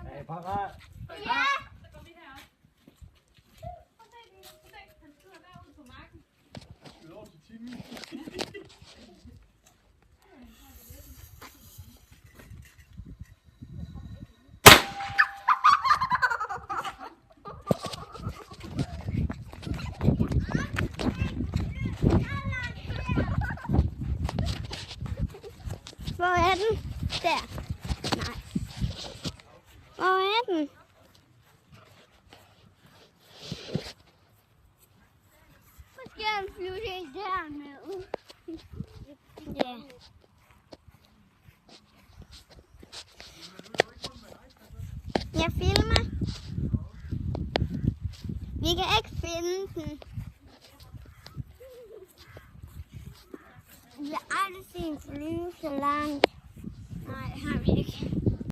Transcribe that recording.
Er I parat? Ja! Hvor er den? Der. Nej. Hvor er den? Måske er den flyve helt dernede. Ja. Jeg filmer. Vi kan ikke finde den. Vi har aldrig set en flyve så langt. Nej, det har vi ikke.